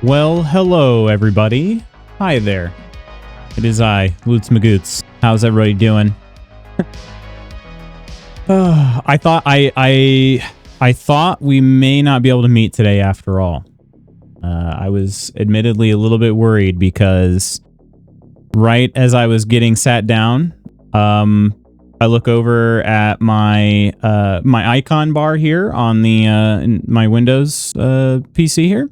Well, hello everybody. Hi there. It is I, Lutz Magoots. How's everybody doing? I thought we may not be able to meet today after all. I was admittedly a little bit worried because right as I was getting sat down, I look over at my my icon bar here on the in my Windows PC here.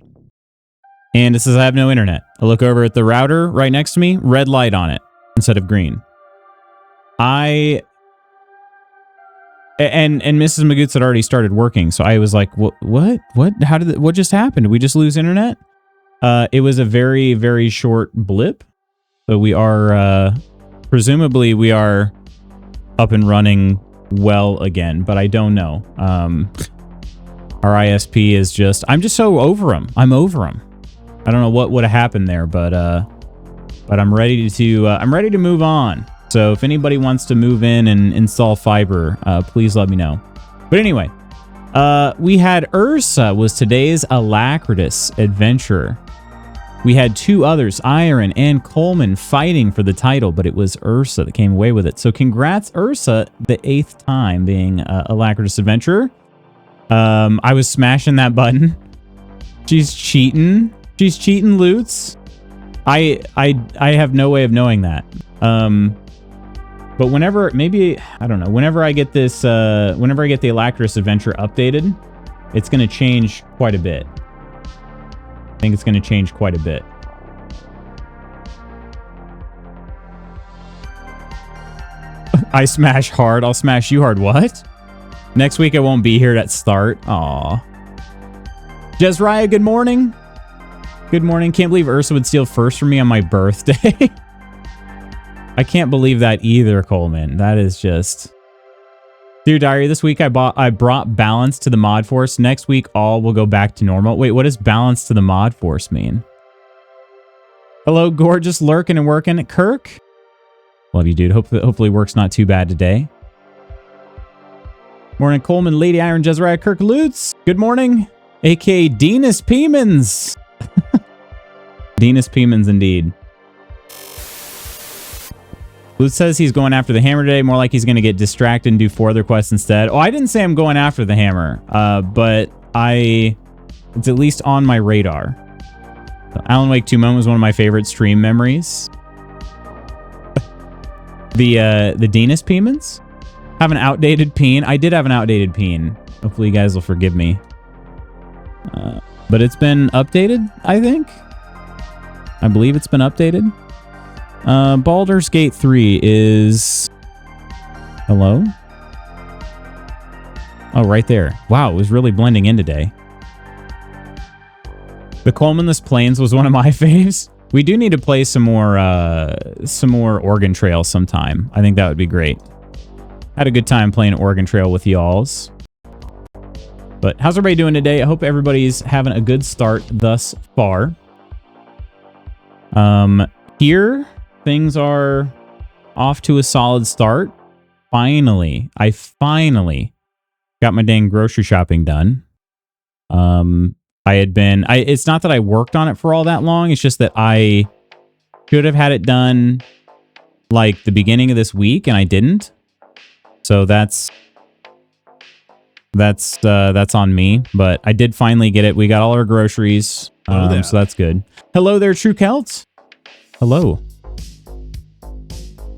And it says I have no internet. I look over at the router right next to me, red light on it instead of green. And Mrs. Magoots had already started working, so I was like, what? How did what just happened? Did we just lose internet? It was a very, very short blip. So we are, presumably we are up and running well again, but I don't know. Our ISP is just, I'm just so over him. I'm over him. I don't know what would have happened there, but I'm ready to move on. So if anybody wants to move in and install fiber, please let me know. But anyway, we had Ursa was today's Alacritus adventurer. We had two others, Iron and Coleman, fighting for the title, but it was Ursa that came away with it. So congrats, Ursa, the 8th time being Alacritus adventurer. I was smashing that button. She's cheating. She's cheating, Lutz. I have no way of knowing that. But whenever, maybe, I don't know, whenever I get this, whenever I get the Alacritus adventure updated, it's going to change quite a bit. I think it's going to change quite a bit. I smash hard. I'll smash you hard. What? Next week I won't be here at start. Aw. Jezraya, good morning. Good morning. Can't believe Ursa would steal first from me on my birthday. I can't believe that either, Coleman. That is just... Dear Diary, this week I brought balance to the mod force. Next week, all will go back to normal. Wait, what does balance to the mod force mean? Hello, gorgeous lurking and working. Kirk? Love you, dude. Hopefully work's not too bad today. Morning, Coleman, Lady Iron, Jezreel, Kirk Lutz. Good morning. A.K.A. Dinas Peemans. Dinas Peemans, indeed. Lutz says he's going after the hammer today. More like he's going to get distracted and do 4 other quests instead. Oh, I didn't say I'm going after the hammer, but it's at least on my radar. So Alan Wake 2 moment was one of my favorite stream memories. The Dinas Peemans have an outdated peen. I did have an outdated peen. Hopefully you guys will forgive me. But it's been updated, I think. I believe it's been updated. Baldur's Gate 3 is... Hello? Oh, right there. Wow, it was really blending in today. The Colemanless Plains was one of my faves. We do need to play some more Oregon Trail sometime. I think that would be great. Had a good time playing Oregon Trail with y'alls. But how's everybody doing today? I hope everybody's having a good start thus far. Here, things are off to a solid start. Finally, I finally got my dang grocery shopping done. It's not that I worked on it for all that long. It's just that I should have had it done like the beginning of this week and I didn't. So that's on me, but I did finally get it. We got all our groceries. So that's good. Hello there, True Celts. Hello.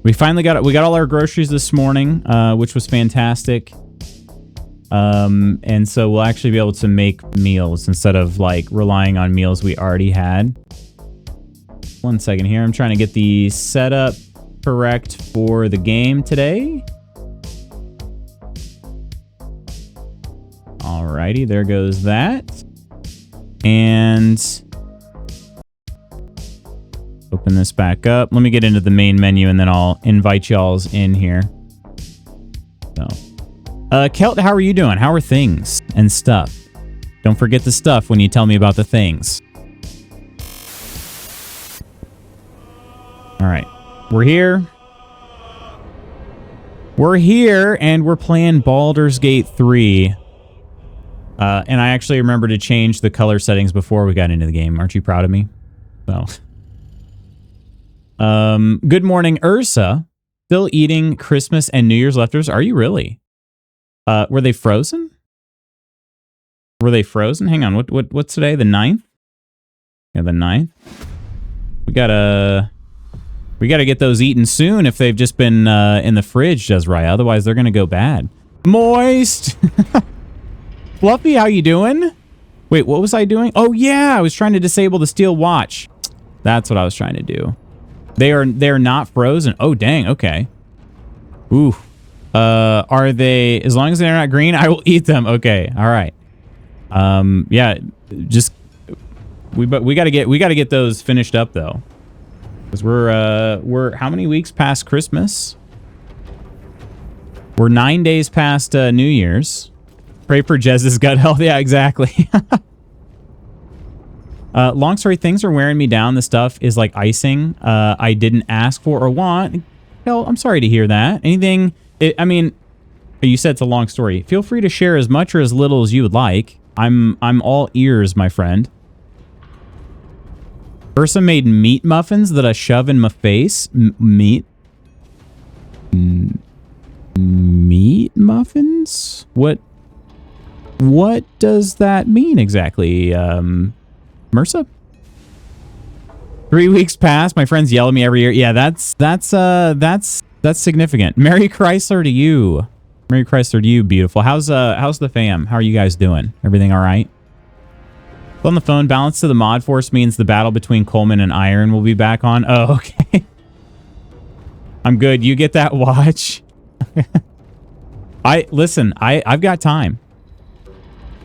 We finally got all our groceries this morning, which was fantastic. And so we'll actually be able to make meals instead of like relying on meals we already had. 1 second here. I'm trying to get the setup correct for the game today. Alrighty, there goes that. And open this back up. Let me get into the main menu and then I'll invite y'all's in here. So, Kelt, how are you doing? How are things and stuff? Don't forget the stuff when you tell me about the things. All right, we're here. We're here and we're playing Baldur's Gate 3. And I actually remember to change the color settings before we got into the game. Aren't you proud of me? So, good morning, Ursa. Still eating Christmas and New Year's leftovers? Are you really? Were they frozen? Were they frozen? Hang on. What's today? The 9th? Yeah, the 9th. We gotta get those eaten soon if they've just been in the fridge, Desiree. Otherwise, they're gonna go bad. Moist. Fluffy, how you doing? Wait, what was I doing? Oh yeah, I was trying to disable the steel watch. That's what I was trying to do. They're not frozen. Oh dang. Okay. Ooh. Are they? As long as they're not green, I will eat them. Okay. All right. Yeah. Just we gotta get those finished up though, because we're how many weeks past Christmas? We're 9 days past New Year's. Pray for Jez's gut health. Yeah, exactly. Long story, things are wearing me down. The stuff is like icing. I didn't ask for or want. Hell, I'm sorry to hear that. Anything? I mean, you said it's a long story. Feel free to share as much or as little as you would like. I'm all ears, my friend. Ursa made meat muffins that I shove in my face. Meat muffins? What does that mean exactly? MRSA? 3 weeks past. My friends yell at me every year. Yeah, that's significant. Merry Chrysler to you. Merry Chrysler to you, beautiful. How's the fam? How are you guys doing? Everything all right? On the phone, balance to the mod force means the battle between Coleman and Iron will be back on. Oh, okay. I'm good. You get that watch. I've got time.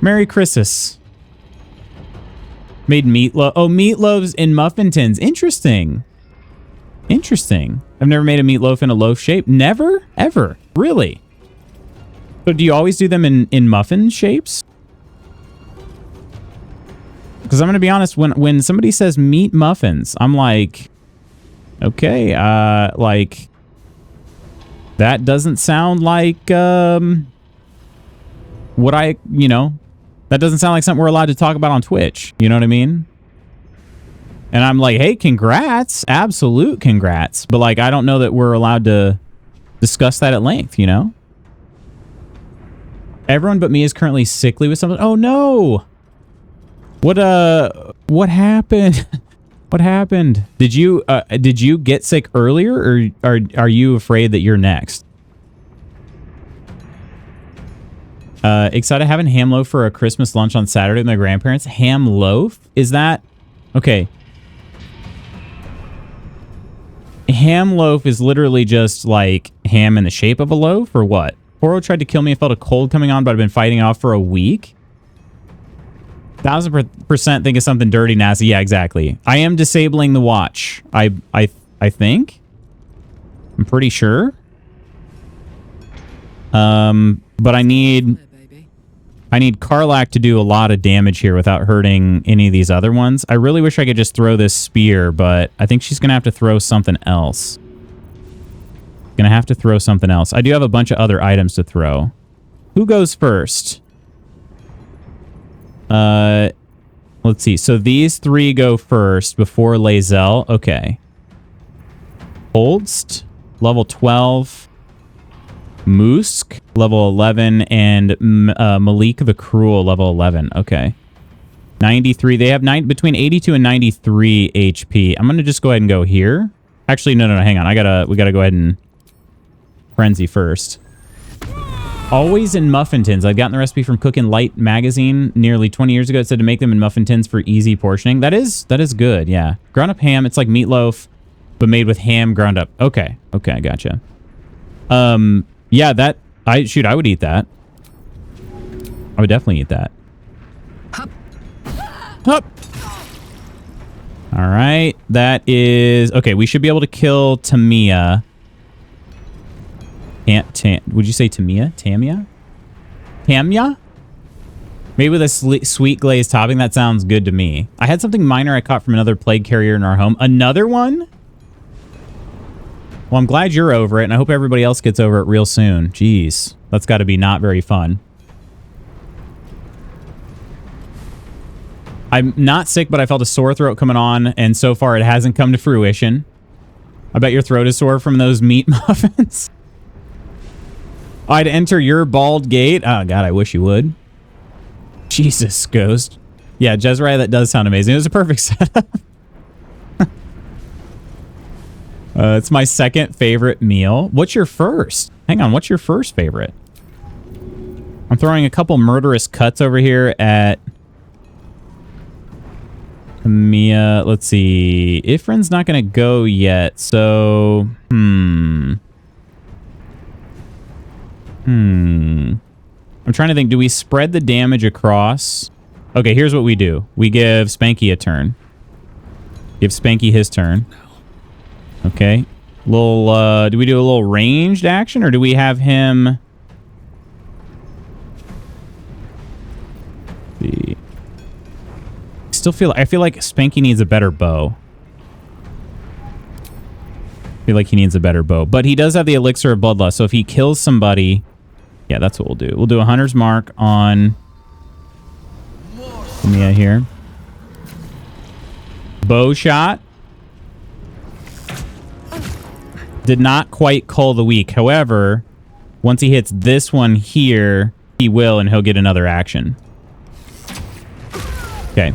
Merry Christmas. Made meatloaf. Oh, meatloaves in muffin tins. Interesting. Interesting. I've never made a meatloaf in a loaf shape. Never? Ever? Really? So do you always do them in muffin shapes? Because I'm going to be honest, when somebody says meat muffins, I'm like, okay, like, that doesn't sound like, what I, that doesn't sound like something we're allowed to talk about on Twitch. You know what I mean? And I'm like, hey, congrats. Absolute congrats. But, like, I don't know that we're allowed to discuss that at length, you know? Everyone but me is currently sickly with something. Oh, no. What happened? What happened? Did you get sick earlier, or are you afraid that you're next? Excited having ham loaf for a Christmas lunch on Saturday with my grandparents. Ham loaf? Is that okay? Ham loaf is literally just like ham in the shape of a loaf, or what? Poro tried to kill me. I felt a cold coming on, but I've been fighting it off for a week. 1000% think of something dirty, nasty. Yeah, exactly. I am disabling the watch. I think. I'm pretty sure. But I need Karlak to do a lot of damage here without hurting any of these other ones. I really wish I could just throw this spear, but I think she's gonna have to throw something else. Gonna have to throw something else. I do have a bunch of other items to throw. Who goes first? Let's see. So these three go first before Lae'zel. Okay. Holst, level 12. Musk, level 11. And Malik the Cruel, level 11. Okay. 93. They have between 82 and 93 HP. I'm going to just go ahead and go here. Actually, no. Hang on. We got to go ahead and frenzy first. Always in muffin tins. I've gotten the recipe from Cookin' Light magazine nearly 20 years ago. It said to make them in muffin tins for easy portioning. That is good, yeah. Ground up ham. It's like meatloaf, but made with ham ground up. Okay, I gotcha. Yeah, I would eat that. I would definitely eat that. Hup. All right, that is okay. We should be able to kill Tamiya. Would you say Tamiya? Tamia? Maybe with a sweet glazed topping. That sounds good to me. I had something minor I caught from another plague carrier in our home. Another one? Well, I'm glad you're over it, and I hope everybody else gets over it real soon. Jeez, that's got to be not very fun. I'm not sick, but I felt a sore throat coming on, and so far it hasn't come to fruition. I bet your throat is sore from those meat muffins. I'd enter your bald gate. Oh, God, I wish you would. Jesus, Ghost. Yeah, Jezreel, that does sound amazing. It was a perfect setup. It's my second favorite meal. What's your first? Hang on, what's your first favorite? I'm throwing a couple murderous cuts over here at Mia. Let's see. Ifrin's not going to go yet, so... I'm trying to think. Do we spread the damage across? Okay, here's what we do. We give Spanky a turn. Give Spanky his turn. Okay. Little, do we do a little ranged action, or do we have him... see. I feel like Spanky needs a better bow. I feel like he needs a better bow. But he does have the elixir of bloodlust, so if he kills somebody... yeah, that's what we'll do. We'll do a hunter's mark on Mia here. Bow shot. Did not quite cull the weak. However, once he hits this one here, he will, and he'll get another action. Okay.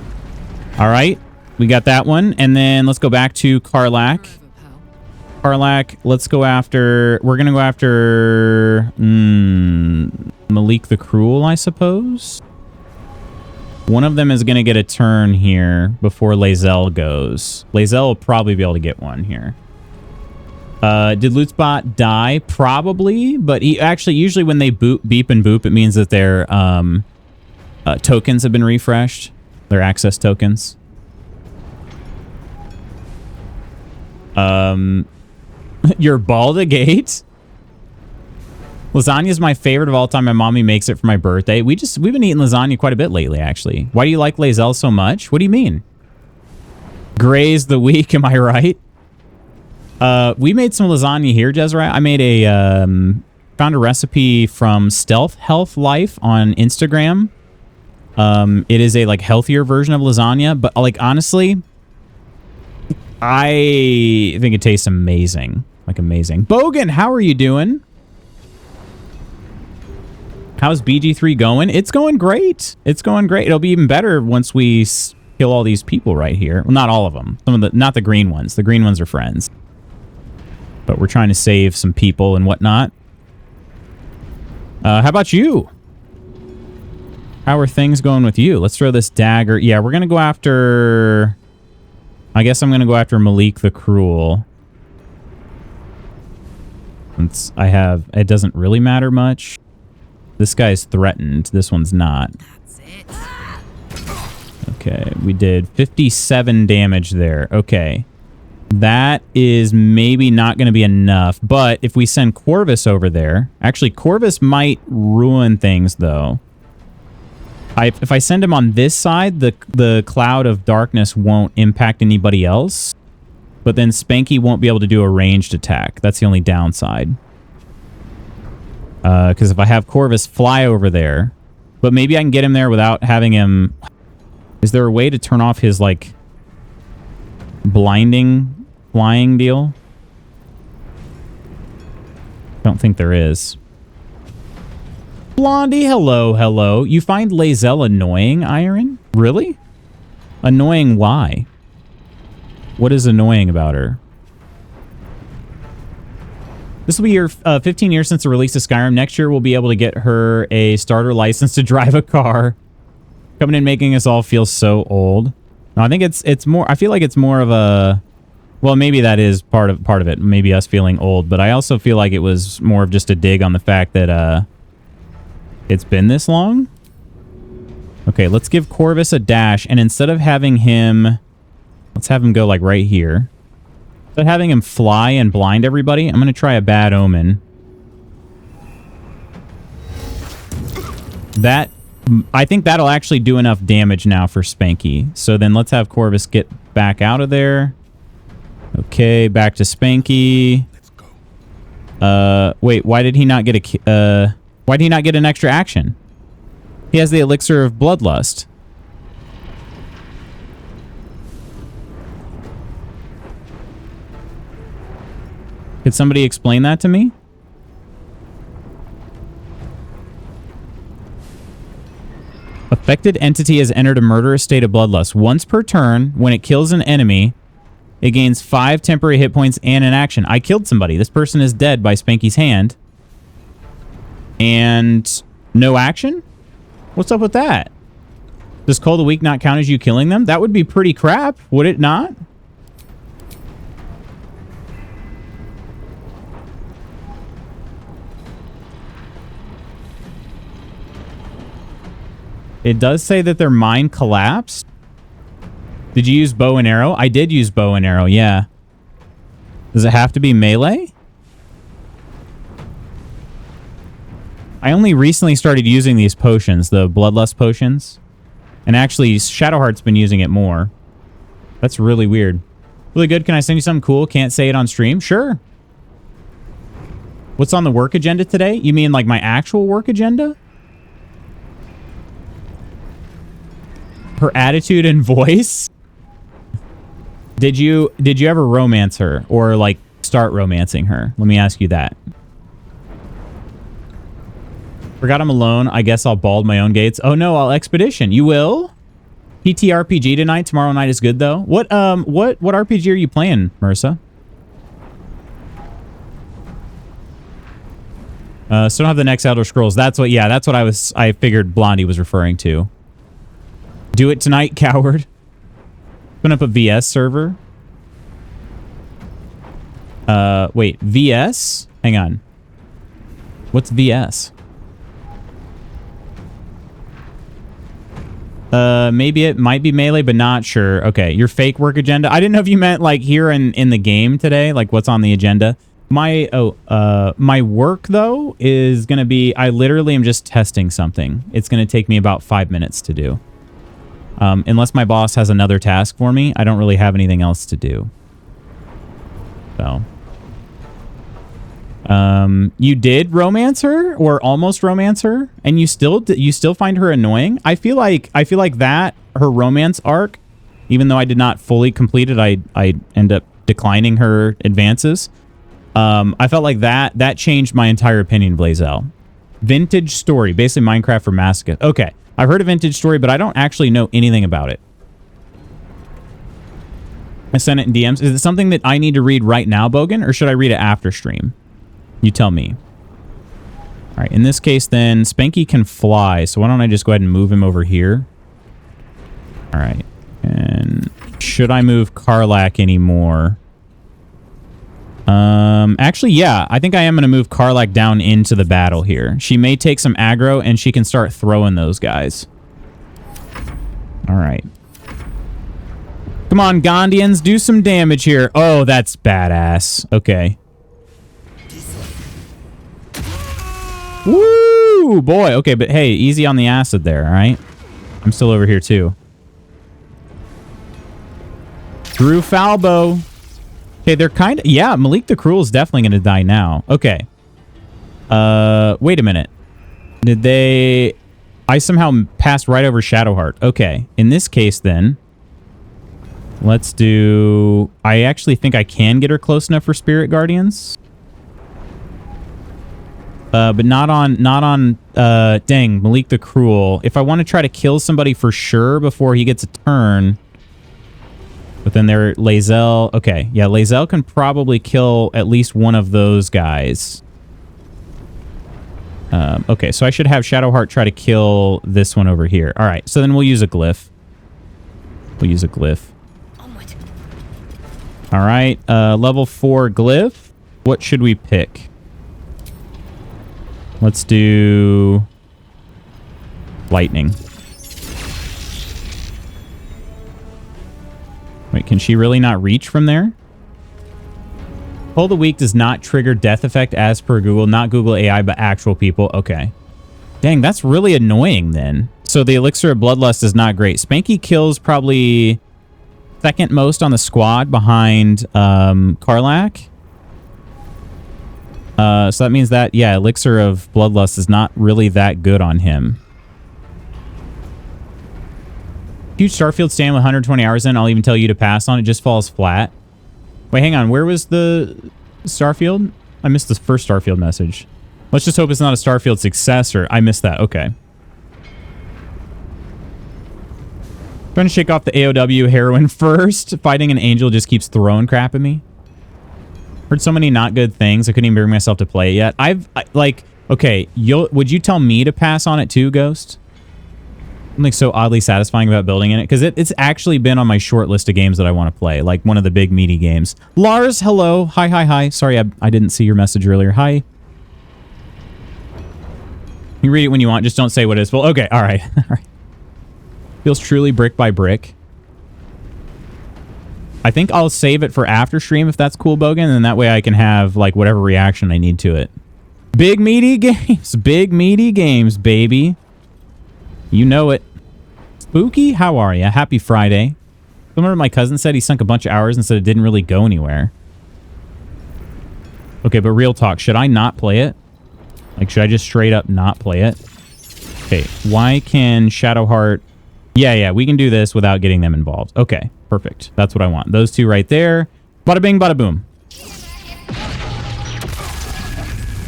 All right. We got that one. And then let's go back to Karlak. Karlak, let's go after... we're going to go after... Malik the Cruel, I suppose? One of them is going to get a turn here before Lae'zel goes. Lae'zel will probably be able to get one here. Did Lootspot die? Probably, but he actually, usually when they beep and boop, it means that their tokens have been refreshed. Their access tokens. Your Baldur gate? Lasagna is my favorite of all time. My mommy makes it for my birthday. We've been eating lasagna quite a bit lately, actually. Why do you like Lae'zel so much? What do you mean? Graze the week, am I right? We made some lasagna here, Jezreel. I made a, found a recipe from Stealth Health Life on Instagram. It is a, like, healthier version of lasagna, but, like, honestly, I think it tastes amazing. Like, amazing. Bogan, how are you doing? How's BG3 going? It's going great. It's going great. It'll be even better once we kill all these people right here. Well, not all of them. Not the green ones. The green ones are friends. But we're trying to save some people and whatnot. How about you? How are things going with you? Let's throw this dagger. Yeah, we're going to go after... I guess I'm going to go after Malik the Cruel. Since it doesn't really matter much. This guy's threatened. This one's not. That's it. Okay, we did 57 damage there. Okay. That is maybe not going to be enough, but if we send Corvus over there... actually, Corvus might ruin things, though. If I send him on this side, the cloud of darkness won't impact anybody else. But then Spanky won't be able to do a ranged attack. That's the only downside. Because if I have Corvus fly over there... but maybe I can get him there without having him... is there a way to turn off his, like... blinding flying deal? Don't think there is. Blondie, hello. You find Lae'zel annoying, Iron? Really? Annoying why? What is annoying about her? This will be your 15 years since the release of Skyrim. Next year, we'll be able to get her a starter license to drive a car. Coming in making us all feel so old. No, I think it's more... I feel like it's more of a... well, maybe that is part of it. Maybe us feeling old. But I also feel like it was more of just a dig on the fact that it's been this long. Okay, let's give Corvus a dash. And instead of having him... let's have him go like right here. Instead of having him fly and blind everybody, I'm going to try a bad omen. That... I think that'll actually do enough damage now for Spanky. So then let's have Corvus get back out of there. Okay, back to Spanky. Let's go. Wait, why did he not get why did he not get an extra action? He has the elixir of bloodlust. Could somebody explain that to me? Affected entity has entered a murderous state of bloodlust. Once per turn, when it kills an enemy, it gains 5 temporary hit points and an action. I killed somebody. This person is dead by Spanky's hand. And no action? What's up with that? Does Call of the Week not count as you killing them? That would be pretty crap, would it not? It does say that their mind collapsed. Did you use bow and arrow? I did use bow and arrow, yeah. Does it have to be melee? I only recently started using these potions, the bloodlust potions. And actually, Shadowheart's been using it more. That's really weird. Really good. Can I send you something cool? Can't say it on stream? Sure. What's on the work agenda today? You mean like my actual work agenda? Her attitude and voice? Did you ever romance her or like start romancing her? Let me ask you that. Forgot I'm alone. I guess I'll bald my own gates. Oh no, I'll expedition. You will? PTRPG tonight. Tomorrow night is good though. What RPG are you playing, Marissa? So don't have the next Elder Scrolls. That's what I figured Blondie was referring to. Do it tonight, coward. Open up a VS server. Wait, VS? Hang on. What's VS? Maybe it might be melee, but not sure. Okay, your fake work agenda. I didn't know if you meant like here in the game today, like what's on the agenda. My work though is gonna be, I literally am just testing something. It's gonna take me about 5 minutes to do. Unless my boss has another task for me, I don't really have anything else to do. So, you did romance her or almost romance her, and you still find her annoying. I feel like that her romance arc, even though I did not fully complete it, I end up declining her advances. I felt like that changed my entire opinion of Blazel. Vintage Story, basically Minecraft for masochists. Okay. I've heard of Vintage Story, but I don't actually know anything about it. I sent it in DMs. Is it something that I need to read right now, Bogan, or should I read it after stream? You tell me. All right, in this case, then, Spanky can fly, so why don't I just go ahead and move him over here? All right, and should I move Karlak anymore? Actually, yeah, I think I am going to move Karlak down into the battle here. She may take some aggro, and she can start throwing those guys. All right. Come on, Gondians, do some damage here. Oh, that's badass. Okay. Woo, boy. Okay, but hey, easy on the acid there, all right? I'm still over here, too. Drew Falbo. Okay, they're kind of... Yeah, Malik the Cruel is definitely going to die now. Okay. Wait a minute. Did they... I somehow passed right over Shadowheart. Okay. In this case, then, let's do... I actually think I can get her close enough for Spirit Guardians. But not on... dang, Malik the Cruel. If I want to try to kill somebody for sure before he gets a turn... But then there, Lae'zel. Okay, yeah, Lae'zel can probably kill at least one of those guys. Okay, so I should have Shadowheart try to kill this one over here. All right, so then we'll use a glyph. We'll use a glyph. All right, level 4 glyph. What should we pick? Let's do lightning. Wait, can she really not reach from there? Pull the Weak does not trigger death effect as per Google. Not Google AI, but actual people. Okay. Dang, that's really annoying then. So the Elixir of Bloodlust is not great. Spanky kills probably second most on the squad behind Karlak. So that means that, yeah, Elixir of Bloodlust is not really that good on him. Huge Starfield stand with 120 hours in. I'll even tell you to pass on. It just falls flat. Wait, hang on. Where was the... Starfield? I missed the first Starfield message. Let's just hope it's not a Starfield successor. I missed that. Okay. Trying to shake off the AOW heroin first. Fighting an angel just keeps throwing crap at me. Heard so many not good things. I couldn't even bring myself to play it yet. Okay, would you tell me to pass on it too, Ghost? Something so oddly satisfying about building in it, because it's actually been on my short list of games that I want to play, like one of the big meaty games. Lars, hello. Hi, hi, hi. Sorry, I didn't see your message earlier. Hi. You read it when you want. Just don't say what it is. Well, okay. All right. All right. Feels truly brick by brick. I think I'll save it for after stream if that's cool, Bogan, and that way I can have like whatever reaction I need to it. Big meaty games. Big meaty games, baby. You know it. Spooky, how are you? Happy Friday. Remember my cousin said he sunk a bunch of hours and said it didn't really go anywhere. Okay, but real talk, should I not play it? Like, should I just straight up not play it? Okay, why can Shadowheart... Yeah, we can do this without getting them involved. Okay, perfect. That's what I want. Those two right there. Bada bing, bada boom.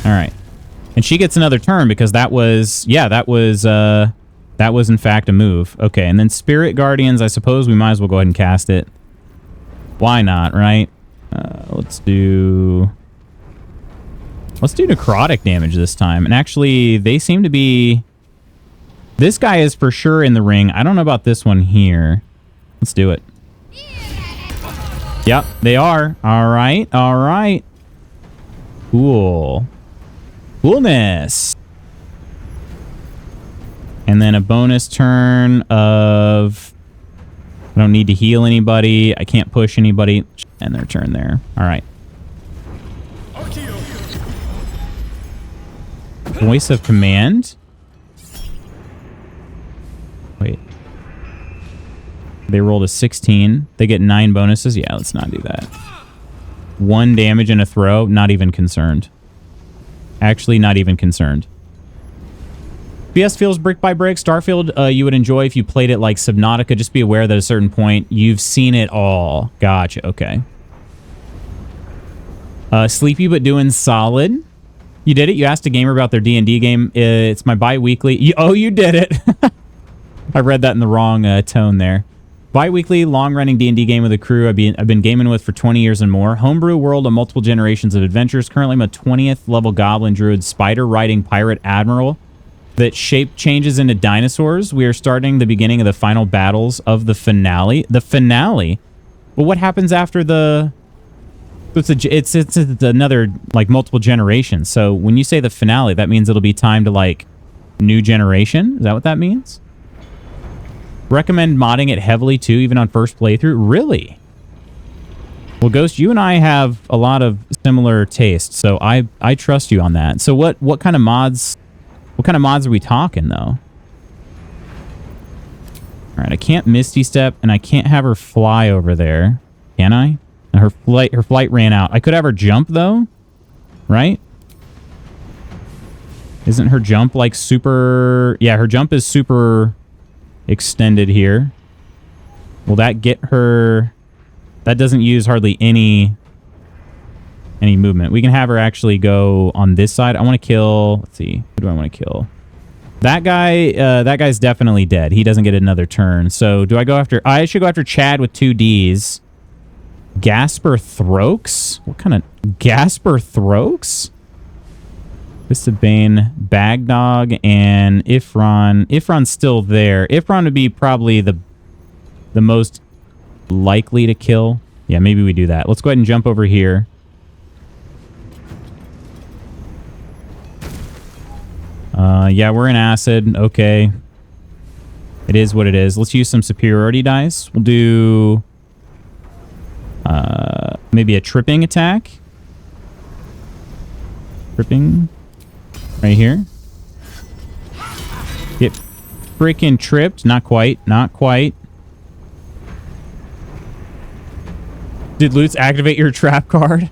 All right. And she gets another turn because that was... Yeah, that was in fact a move. Okay, and then Spirit Guardians, I suppose we might as well go ahead and cast it. Why not, right? Let's do necrotic damage this time. And actually, they seem to be... This guy is for sure in the ring. I don't know about this one here. Let's do it. Yep, they are. All right, all right. Cool. Coolness. And then a bonus turn of... I don't need to heal anybody. I can't push anybody. And their turn there. All right. Voice of command. Wait. They rolled a 16. They get 9 bonuses. Yeah, let's not do that. 1 damage and a throw. Not even concerned. Actually, not even concerned. PS feels brick by brick. Starfield, you would enjoy if you played it like Subnautica. Just be aware that at a certain point, you've seen it all. Gotcha. Okay. Sleepy but doing solid. You did it. You asked a gamer about their D&D game. It's my bi-weekly. Oh, you did it. I read that in the wrong tone there. Bi-weekly, long-running D&D game with a crew I've been gaming with for 20 years and more. Homebrew world of multiple generations of adventures. Currently, I'm a 20th level goblin druid, spider-riding pirate admiral that shape changes into dinosaurs. We are starting the beginning of the final battles of the finale. The finale? Well, what happens after the... It's another, like, multiple generations. So when you say the finale, that means it'll be time to, like, new generation? Is that what that means? Recommend modding it heavily, too, even on first playthrough? Really? Well, Ghost, you and I have a lot of similar tastes, so I trust you on that. So what kind of mods... What kind of mods are we talking, though? All right, I can't Misty Step, and I can't have her fly over there. Can I? Her flight ran out. I could have her jump, though. Right? Isn't her jump, like, super... Yeah, her jump is super extended here. Will that get her... That doesn't use hardly any movement. We can have her actually go on this side. I want to kill... Let's see. Who do I want to kill? That guy... that guy's definitely dead. He doesn't get another turn. So, do I go after... I should go after Chad with 2 Ds. Gasper Throaks? What kind of... Gasper Throaks? Fist of Bane, Bagdog, and Ifron. Ifron's still there. Ifron would be probably the most likely to kill. Yeah, maybe we do that. Let's go ahead and jump over here. Yeah, we're in acid. Okay. It is what it is. Let's use some superiority dice. We'll do... maybe a tripping attack. Tripping. Right here. Get freaking tripped. Not quite. Not quite. Did Lutz activate your trap card?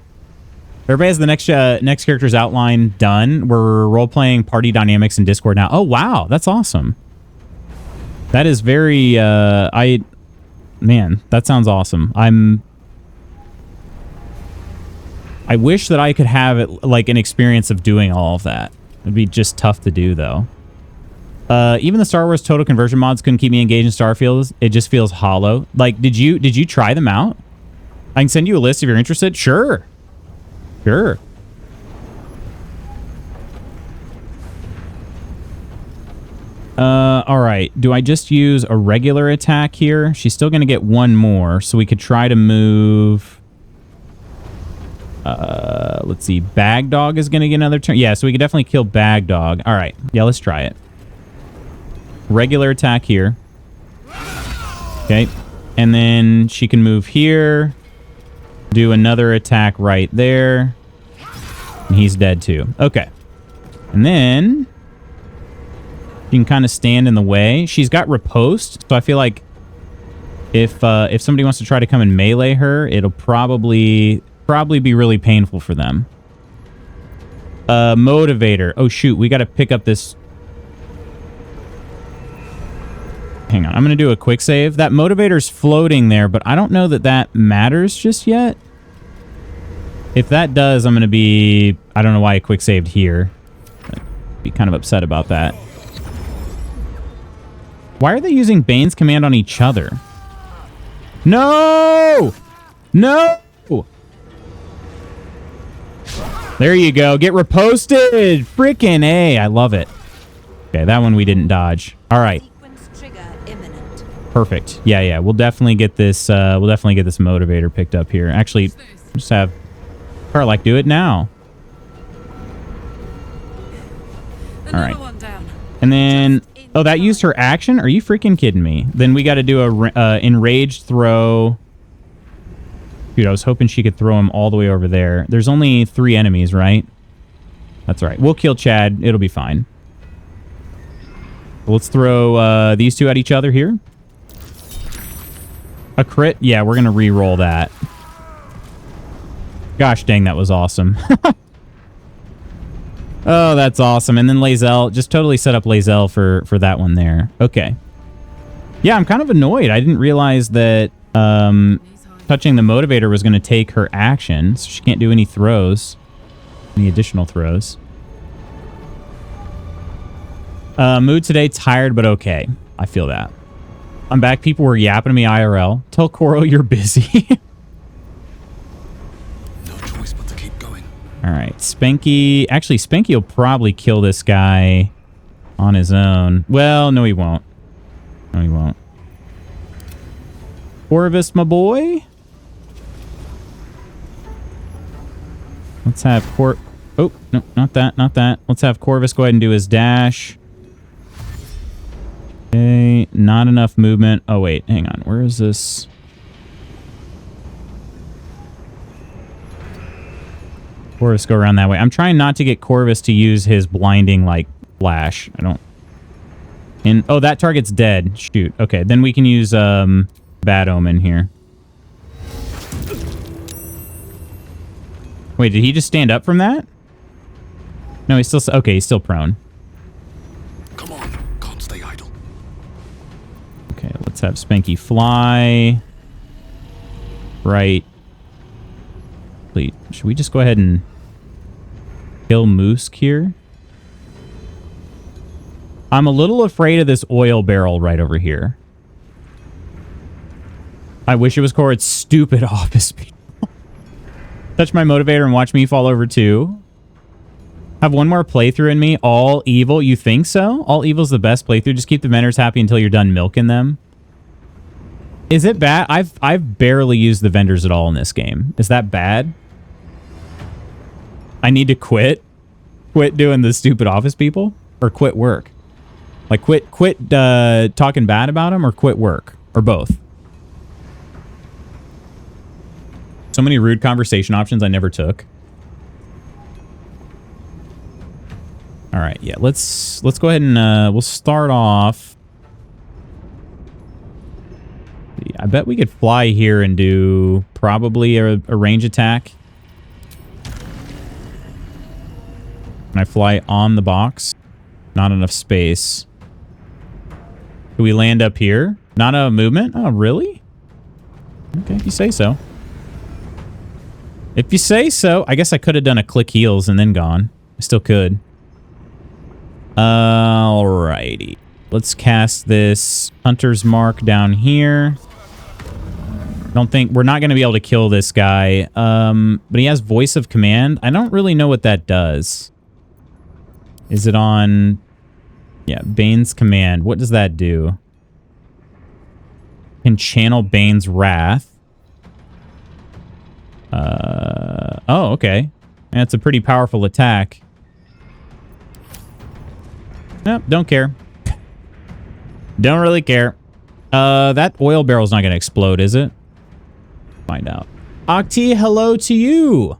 Everybody has the next character's outline done. We're role-playing party dynamics in Discord now. Oh, wow. That's awesome. That is very... Man, that sounds awesome. I wish that I could have it like an experience of doing all of that. It'd be just tough to do though. Even the Star Wars Total Conversion mods couldn't keep me engaged in Starfield. It just feels hollow. Like, did you try them out? I can send you a list if you're interested. Sure. Sure. All right. Do I just use a regular attack here? She's still going to get one more, so we could try to move. Let's see. Bag Dog is going to get another turn. Yeah, so we could definitely kill Bag Dog. All right. Yeah, let's try it. Regular attack here. Okay. And then she can move here. Do another attack right there. And he's dead too. Okay. And then you can kind of stand in the way. She's got riposte, so I feel like if somebody wants to try to come and melee her, it'll probably be really painful for them. Motivator. Oh shoot, we got to pick up this. Hang on, I'm going to do a quick save. That motivator's floating there, but I don't know that that matters just yet. If that does, I'm going to be... I don't know why I quick saved here. I'd be kind of upset about that. Why are they using Bane's command on each other? No! No! There you go. Get riposted! Frickin' A. I love it. Okay, that one we didn't dodge. All right. Perfect. Yeah. We'll definitely get this. We'll definitely get this motivator picked up here. Actually, just have Carlac do it now. All right. And then, oh, that used her action? Are you freaking kidding me? Then we got to do a enraged throw. Dude, I was hoping she could throw him all the way over there. There's only 3 enemies, right? That's all right. We'll kill Chad. It'll be fine. Let's throw these two at each other here. A crit? Yeah, we're going to re-roll that. Gosh dang, that was awesome. Oh, that's awesome. And then Lae'zel, just totally set up Lae'zel for that one there. Okay. Yeah, I'm kind of annoyed. I didn't realize that touching the motivator was going to take her action, so she can't do any throws, any additional throws. Mood today, tired but okay. I feel that. I'm back. People were yapping to me IRL. Tell Koro you're busy. No choice but to keep going. All right, Spanky. Actually, Spanky will probably kill this guy on his own. Well, no, he won't. No, he won't. Corvus, my boy. Let's have Oh, no, not that, not that. Let's have Corvus go ahead and do his dash. Okay, not enough movement. Oh, wait, hang on. Where is this? Corvus, go around that way. I'm trying not to get Corvus to use his blinding, like, flash. I don't... And, oh, that target's dead. Shoot. Okay, then we can use, Bad Omen here. Wait, did he just stand up from that? No, he's still... Okay, he's still prone. Come on, can't stay idle. Okay, let's have Spanky fly. Right. Wait, should we just go ahead and kill Moosk here? I'm a little afraid of this oil barrel right over here. I wish it was Korra's stupid office people. Touch my motivator and watch me fall over too. Have one more playthrough in me. All evil. You think so? All evil's the best playthrough. Just keep the vendors happy until you're done milking them. Is it bad? I've barely used the vendors at all in this game. Is that bad? I need to quit doing the stupid office people, or quit work. Like quit talking bad about them, or quit work, or both. So many rude conversation options I never took. All right, yeah, let's go ahead and we'll start off. I bet we could fly here and do probably a range attack. Can I fly on the box? Not enough space. Do we land up here? Not a movement? Oh, really? Okay, if you say so. If you say so. I guess I could have done a click heals and then gone. I still could. Alrighty. Let's cast this Hunter's Mark down here. Don't think... We're not going to be able to kill this guy. But he has Voice of Command. I don't really know what that does. Is it on... Yeah, Bane's Command. What does that do? Can channel Bane's Wrath. Oh, okay. That's a pretty powerful attack. Nope, don't care. Don't really care. That oil barrel's not going to explode, is it? Find out. Octi, hello to you.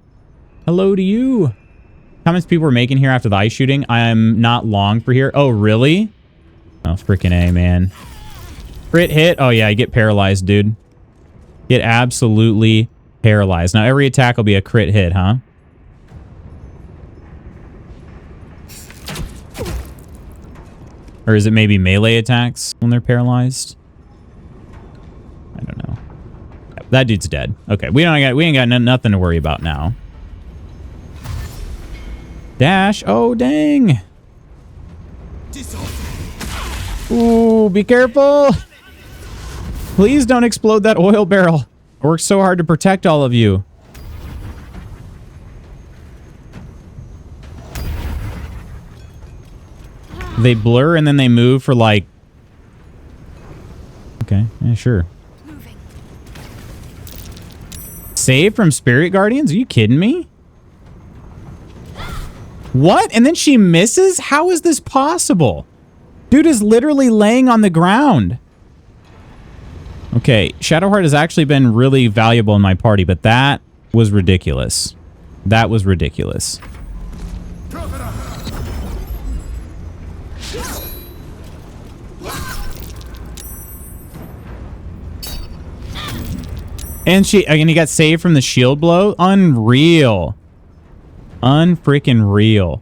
Hello to you. Comments people were making here after the ice shooting. I am not long for here. Oh, really? Oh, freaking A, man. Crit hit. Oh, yeah, you get paralyzed, dude. Get absolutely paralyzed. Now, every attack will be a crit hit, huh? Or is it maybe melee attacks when they're paralyzed? I don't know. That dude's dead. Okay, we ain't got nothing to worry about now. Dash. Oh, dang. Ooh, be careful. Please don't explode that oil barrel. I worked so hard to protect all of you. They blur and then they move for like... Okay, yeah, sure. Save from Spirit Guardians? Are you kidding me? What? And then she misses? How is this possible? Dude is literally laying on the ground. Okay, Shadowheart has actually been really valuable in my party, but that was ridiculous. That was ridiculous. And he got saved from the shield blow. Unreal. Unfreaking real.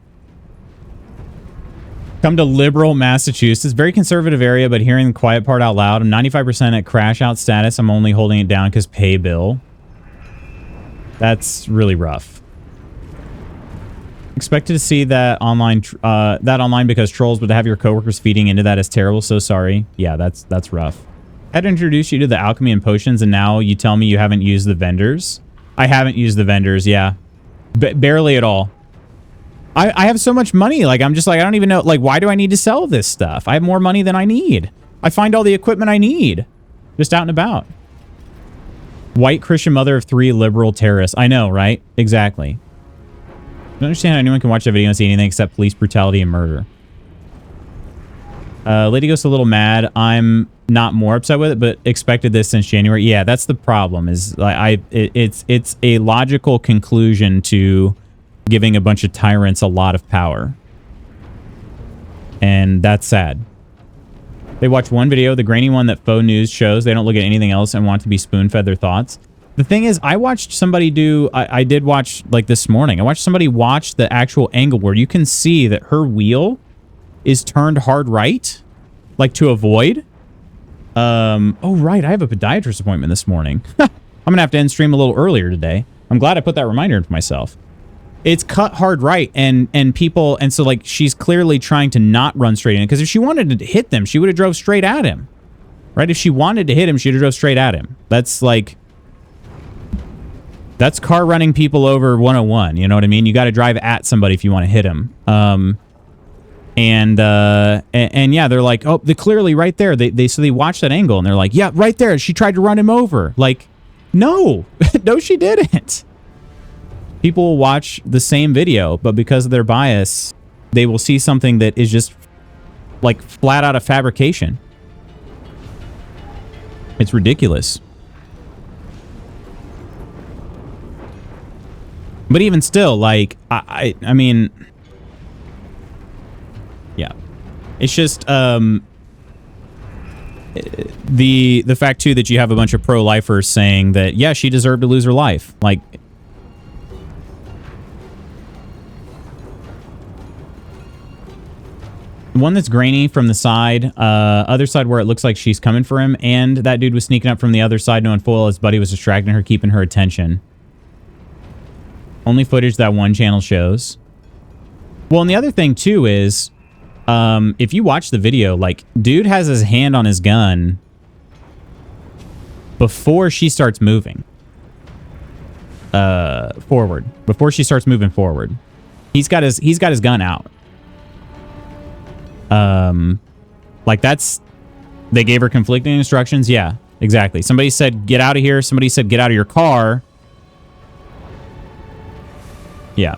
Come to liberal Massachusetts. Very conservative area, but hearing the quiet part out loud. I'm 95% at crash out status. I'm only holding it down because pay bill. That's really rough. Expected to see that online because trolls, but to have your coworkers feeding into that is terrible. So sorry. Yeah, that's rough. I had to introduce you to the alchemy and potions, and now you tell me you haven't used the vendors. I haven't used the vendors, yeah. Barely at all. I have so much money. Like, I'm just like, I don't even know. Like, why do I need to sell this stuff? I have more money than I need. I find all the equipment I need. Just out and about. White Christian mother of 3 liberal terrorists. I know, right? Exactly. I don't understand how anyone can watch that video and see anything except police brutality and murder. Lady Ghost's a little mad. I'm not more upset with it, but expected this since January. Yeah, that's the problem. Is like it's a logical conclusion to giving a bunch of tyrants a lot of power, and that's sad. They watch one video, the grainy one that faux news shows. They don't look at anything else and want to be spoon-fed their thoughts. The thing is, I watched somebody do... I did watch, like, this morning. I watched somebody watch the actual angle where you can see that her wheel is turned hard right, like to avoid. Oh, right. I have a podiatrist appointment this morning. I'm going to have to end stream a little earlier today. I'm glad I put that reminder in for myself. It's cut hard right, and people... And so, like, she's clearly trying to not run straight in. Because if she wanted to hit them, she would have drove straight at him. Right? If she wanted to hit him, she would have drove straight at him. That's, like... That's car running people over 101. You know what I mean? You got to drive at somebody if you want to hit him. And yeah, they're like, oh, they're clearly right there. So they watch that angle and they're like, yeah, right there. She tried to run him over. Like, no, no, she didn't. People will watch the same video, but because of their bias, they will see something that is just like flat out of fabrication. It's ridiculous. But even still, like, I mean, yeah, it's just the fact too that you have a bunch of pro-lifers saying that, yeah, she deserved to lose her life. Like, one that's grainy from the side, other side where it looks like she's coming for him, and that dude was sneaking up from the other side, knowing full his buddy was distracting her, keeping her attention. Only footage that one channel shows. Well, and the other thing too is, if you watch the video, like, dude has his hand on his gun before she starts moving forward. Before she starts moving forward, he's got his gun out. Like, that's, they gave her conflicting instructions. Yeah, exactly. Somebody said get out of here. Somebody said get out of your car. Yeah.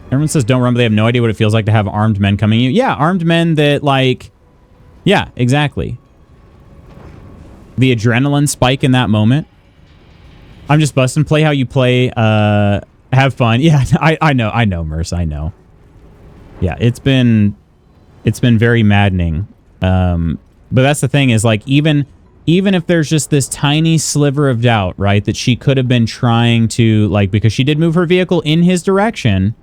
Everyone says don't run, but they have no idea what it feels like to have armed men coming at you. Yeah, armed men that, like... Yeah, exactly. The adrenaline spike in that moment. I'm just busting. Play how you play. Have fun. Yeah, I know, Merce. I know. Yeah, it's been very maddening. But that's the thing is, like, even if there's just this tiny sliver of doubt, right, that she could have been trying to, like, because she did move her vehicle in his direction...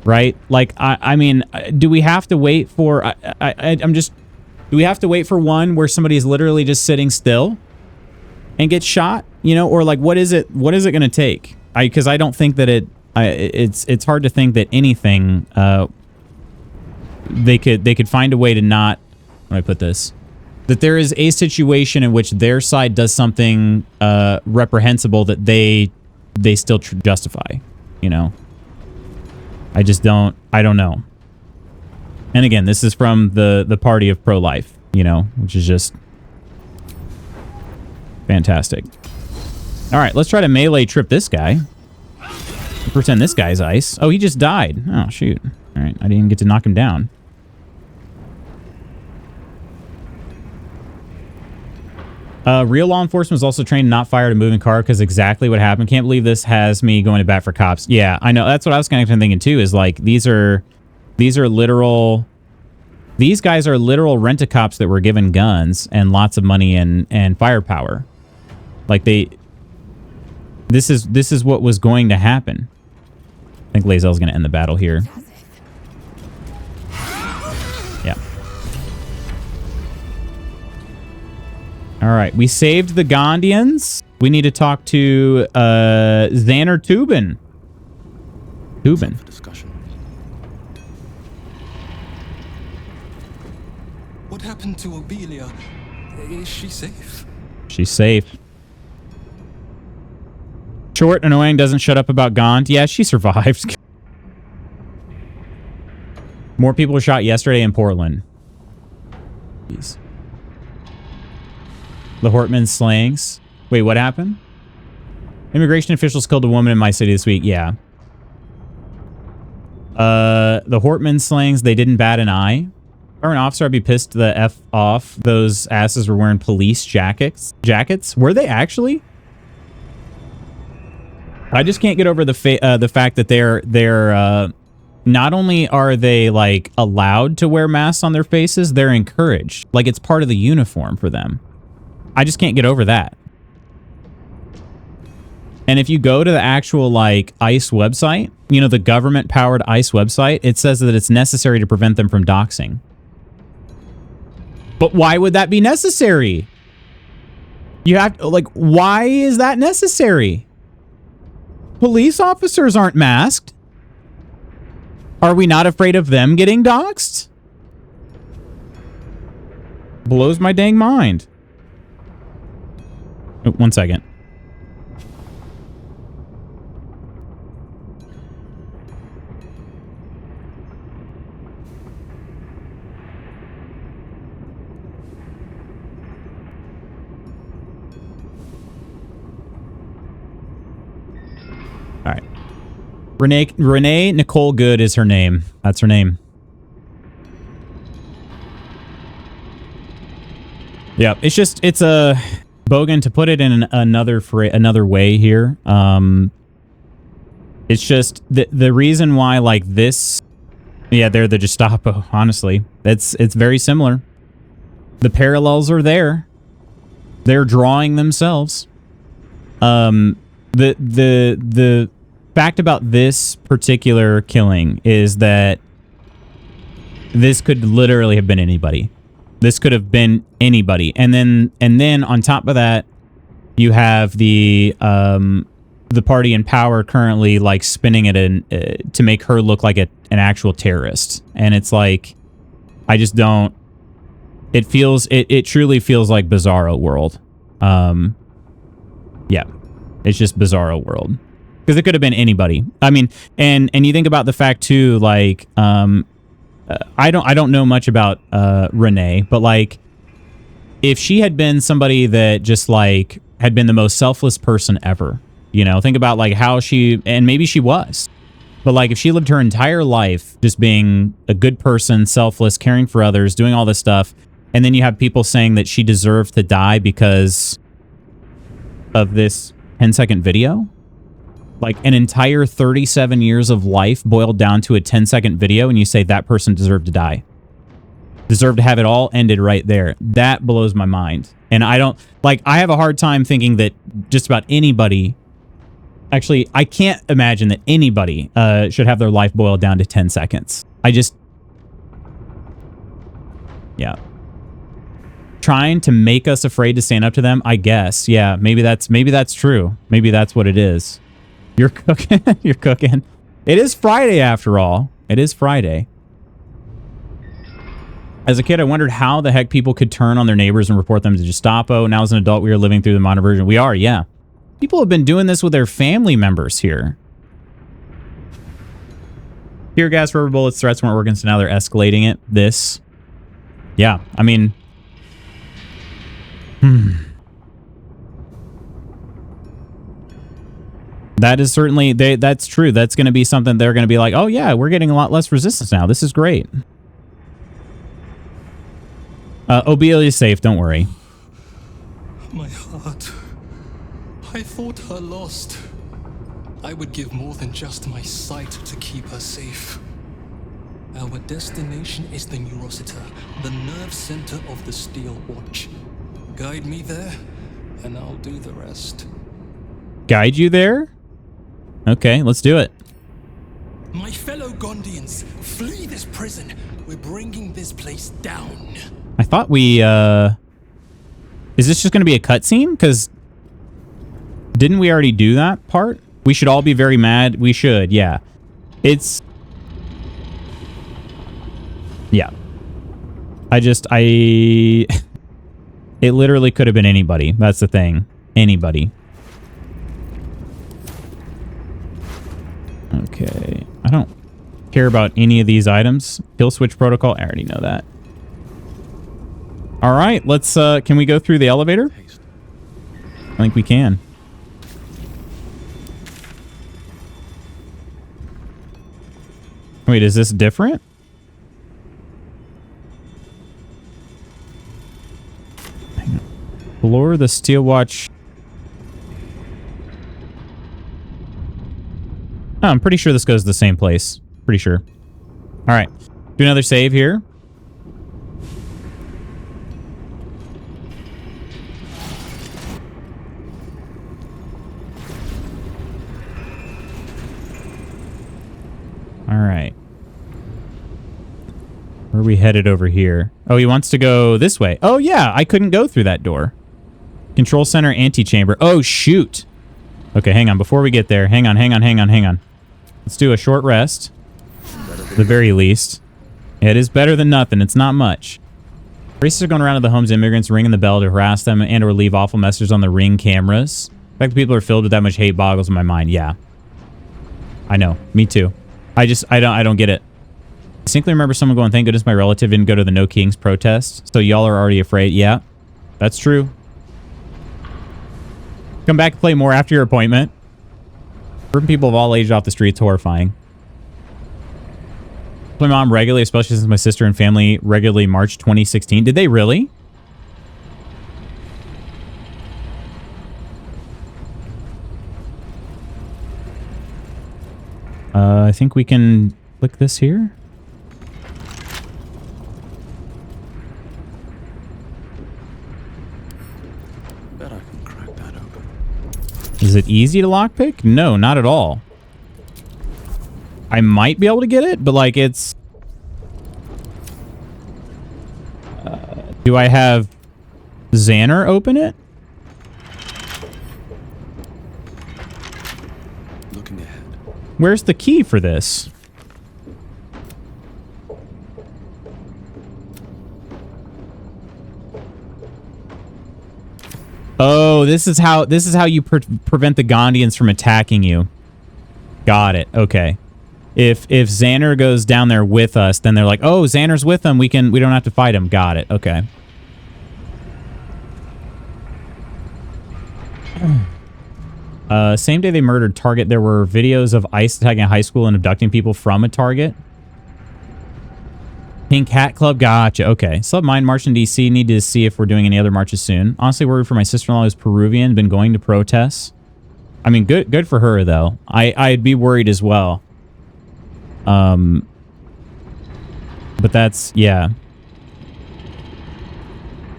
Right? Like, I mean, do we have to wait for... Do we have to wait for one where somebody is literally just sitting still and gets shot? You know? Or, like, what is it going to take? Because I don't think that it's hard to think that anything... they could find a way to not... How do I put this? That there is a situation in which their side does something reprehensible that they still justify. You know? I don't know. And again, this is from the party of pro-life, you know, which is just fantastic. All right, let's try to melee trip this guy. Pretend this guy's ice. Oh, he just died. Oh, shoot. All right, I didn't even get to knock him down. Real law enforcement is also trained to not fire at a moving car because exactly what happened. Can't believe this has me going to bat for cops. Yeah, I know. That's what I was kind of thinking too, is like these are literal... These guys are literal rent-a-cops that were given guns and lots of money and firepower. Like this is what was going to happen. I think Lae'zel's going to end the battle here. Yeah. All right, we saved the Gondians. We need to talk to Xander Tubin. Tubin. What happened to Obelia? Is she safe? She's safe. Short, annoying, doesn't shut up about Gond. Yeah, she survived. More people were shot yesterday in Portland. Jeez. The Hortman slayings. Wait, what happened? Immigration officials killed a woman in my city this week. Yeah. The Hortman slayings, they didn't bat an eye. If I were an officer, I'd be pissed the F off. Those asses were wearing police jackets. Were they actually? I just can't get over the fact that they're not only are they, like, allowed to wear masks on their faces, they're encouraged. Like, it's part of the uniform for them. I just can't get over that. And if you go to the actual, like, ICE website, you know, the government-powered ICE website, it says that it's necessary to prevent them from doxing. But why would that be necessary? You have to, like, why is that necessary? Police officers aren't masked. Are we not afraid of them getting doxed? Blows my dang mind. Oh, 1 second. All right. Renee Nicole Good is her name. That's her name. Yeah, it's a bogan to put it in another way here. It's just the reason why, like, this, yeah, they're the Gestapo, honestly. It's very similar. The parallels are there. They're drawing themselves. The fact about this particular killing is that this could literally have been anybody. This could have been anybody. And then on top of that, you have the the party in power currently like spinning it in to make her look like an actual terrorist. And it's like, I just don't, it truly feels like Bizarro World. Yeah, it's just Bizarro World. Because it could have been anybody. I mean, and you think about the fact too, like, I don't know much about Renee, but like, if she had been somebody that just like had been the most selfless person ever, you know, think about like how she, and maybe she was, but like if she lived her entire life just being a good person, selfless, caring for others, doing all this stuff, and then you have people saying that she deserved to die because of this 10-second video. Like an entire 37 years of life boiled down to a 10-second video, and you say that person deserved to die. Deserved to have it all ended right there. That blows my mind. And I don't, like, I have a hard time thinking that just about anybody, actually, I can't imagine that anybody should have their life boiled down to 10 seconds. I just, yeah. Trying to make us afraid to stand up to them, I guess. Yeah, maybe that's true. Maybe that's what it is. You're cooking. You're cooking. It is Friday after all. It is Friday. As a kid, I wondered how the heck people could turn on their neighbors and report them to Gestapo. Now as an adult, we are living through the modern version. We are, yeah. People have been doing this with their family members here. Tear gas, rubber bullets, threats weren't working, so now they're escalating it. This. Yeah, I mean... That is certainly... that's true. That's going to be something they're going to be like, oh yeah, we're getting a lot less resistance now. This is great. Obelia is safe, don't worry. My heart. I thought her lost. I would give more than just my sight to keep her safe. Our destination is the Neurosita, the nerve center of the Steel Watch. Guide me there, and I'll do the rest. Guide you there? Okay, let's do it. My fellow Gondians, flee this prison. We're bringing this place down. I thought we, is this just going to be a cutscene? Because didn't we already do that part? We should all be very mad. We should, yeah. It's... Yeah. It literally could have been anybody. That's the thing. Anybody. Okay. I don't care about any of these items. Kill switch protocol. I already know that. All right, let's, can we go through the elevator? I think we can. Wait, is this different? Hang on. Floor the Steel Watch. Oh, I'm pretty sure this goes to the same place. Pretty sure. All right, do another save here. All right. Where are we headed over here? Oh, he wants to go this way. Oh, yeah. I couldn't go through that door. Control center, antechamber. Oh, shoot. Okay, hang on. Before we get there, hang on. Let's do a short rest. At the very least. It is better than nothing. It's not much. Racists are going around to the homes of immigrants, ringing the bell to harass them and or leave awful messages on the Ring cameras. The fact that people are filled with that much hate boggles my mind. Yeah. I know. Me too. I don't get it. I distinctly remember someone going, thank goodness my relative didn't go to the No Kings protest. So y'all are already afraid. Yeah, that's true. Come back and play more after your appointment. Ripping people of all ages off the streets, horrifying. My mom regularly, especially since my sister and family regularly March 2016. Did they really? I think we can click this here. Bet I can crack that open. Is it easy to lockpick? No, not at all. I might be able to get it, but like it's... do I have Xander open it? looking ahead. Where's the key for this? Oh, this is how you prevent the Gondians from attacking you. Got it. Okay. If Xander goes down there with us, then they're like, "Oh, Xander's with them. We don't have to fight him." Got it. Okay. Same day they murdered Target, there were videos of ICE attacking a high school and abducting people from a Target. Pink Hat Club, gotcha. Okay. Still have mine march in DC. Need to see if we're doing any other marches soon. Honestly, worried for my sister-in-law who's Peruvian, been going to protests. I mean, good for her though. I'd be worried as well. But that's, yeah.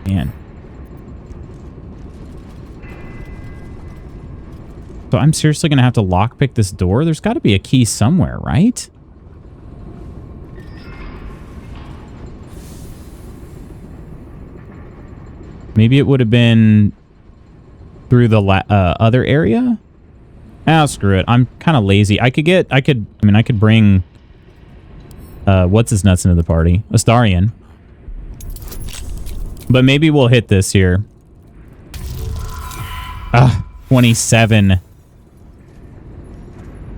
Man. So I'm seriously going to have to lockpick this door? There's got to be a key somewhere, right? Maybe it would have been through the other area? Ah, screw it. I'm kind of lazy. I could bring what's his nuts into the party? Astarion. But maybe we'll hit this here. 27.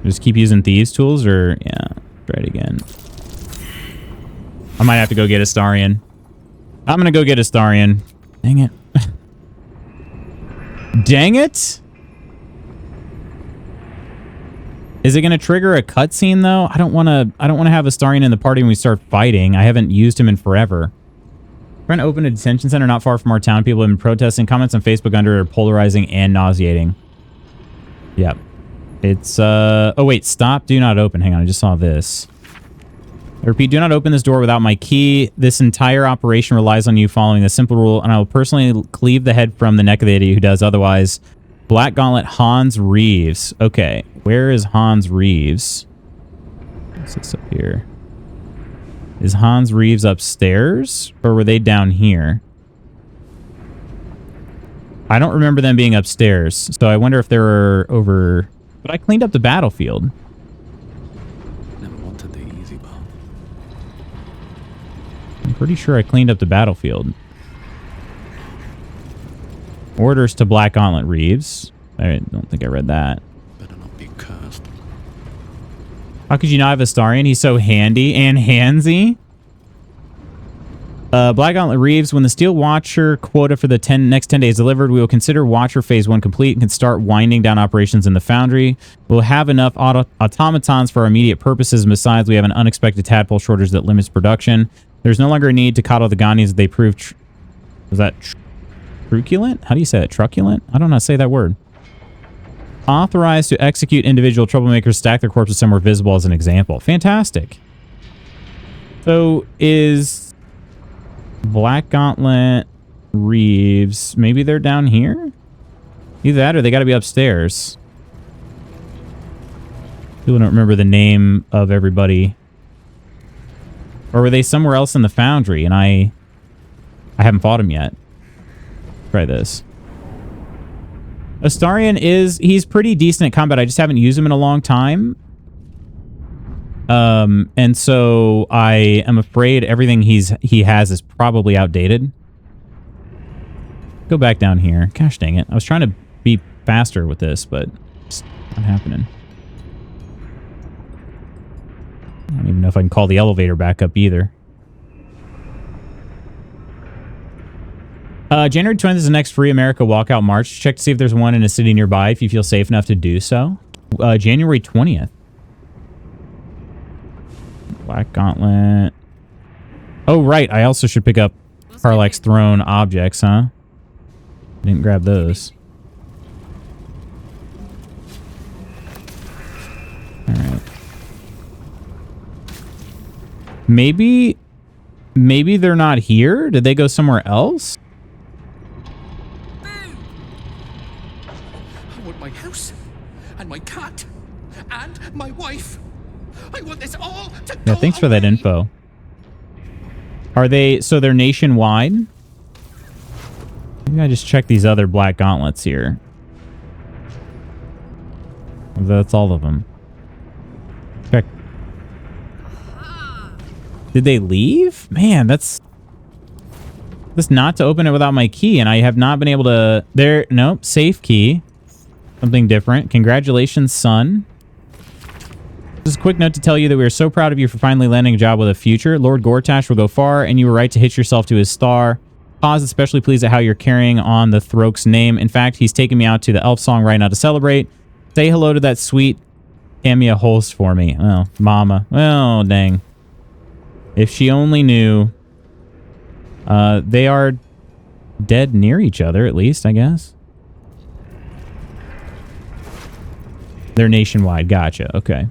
Just keep using thieves tools, or yeah, try it again. I might have to go get Astarion. I'm gonna go get Astarion. Dang it. Dang it! Is it gonna trigger a cutscene though? I don't wanna have Astarion in the party when we start fighting. I haven't used him in forever. Trying to open a detention center not far from our town. People have been protesting. Comments on Facebook under are polarizing and nauseating. Yep. It's, oh wait, stop, do not open. Hang on, I just saw this. I repeat, do not open this door without my key. This entire operation relies on you following this simple rule, and I will personally cleave the head from the neck of the idiot who does otherwise. Black Gauntlet Hans Reeves. Okay, where is Hans Reeves? What's this up here? Is Hans Reeves upstairs, or were they down here? I don't remember them being upstairs, so I wonder if they were over... But I cleaned up the battlefield. Never wanted the easy path. I'm pretty sure I cleaned up the battlefield. Orders to Black Gauntlet Reeves. I don't think I read that. Better not be cursed. How could you not have Astarion? He's so handy and handsy. Black Gauntlet Reeves, when the Steel Watcher quota for the next 10 days delivered, we will consider Watcher Phase 1 complete and can start winding down operations in the Foundry. We'll have enough automatons for our immediate purposes, and besides, we have an unexpected tadpole shortage that limits production. There's no longer a need to coddle the Gondians as they prove... Was that truculent? How do you say that? Truculent? I don't know how to say that word. Authorized to execute individual troublemakers, stack their corpses somewhere visible as an example. Fantastic. So, is... Black Gauntlet Reeves. Maybe they're down here? Either that or they got to be upstairs. People don't remember the name of everybody. Or were they somewhere else in the Foundry and I haven't fought him yet. Try this. Astarion he's pretty decent at combat. I just haven't used him in a long time. And so I am afraid everything he has is probably outdated. Go back down here. Gosh dang it. I was trying to be faster with this, but it's not happening. I don't even know if I can call the elevator back up either. January 20th is the next Free America Walkout March. Check to see if there's one in a city nearby if you feel safe enough to do so. January 20th. Black Gauntlet. Oh, right. I also should pick up Karlach's Throne objects, huh? Didn't grab those. Alright. Maybe they're not here? Did they go somewhere else? I want my house, and my cat, and my wife. I want this all to go Yeah, thanks for that info. Are they... So they're nationwide? Maybe I just check these other Black Gauntlets here. That's all of them. Check. Did they leave? Man, that's not to open it without my key, and I have not been able to... There, nope, safe key. Something different. Congratulations, son. Just a quick note to tell you that we are so proud of you for finally landing a job with a future. Lord Gortash will go far, and you were right to hitch yourself to his star. Paz especially pleased at how you're carrying on the Throk's name. In fact, he's taking me out to the elf song right now to celebrate. Say hello to that sweet Tamia Holst for me. Oh, mama. Oh, dang. If she only knew... they are dead near each other, at least, I guess. They're nationwide. Gotcha. Okay.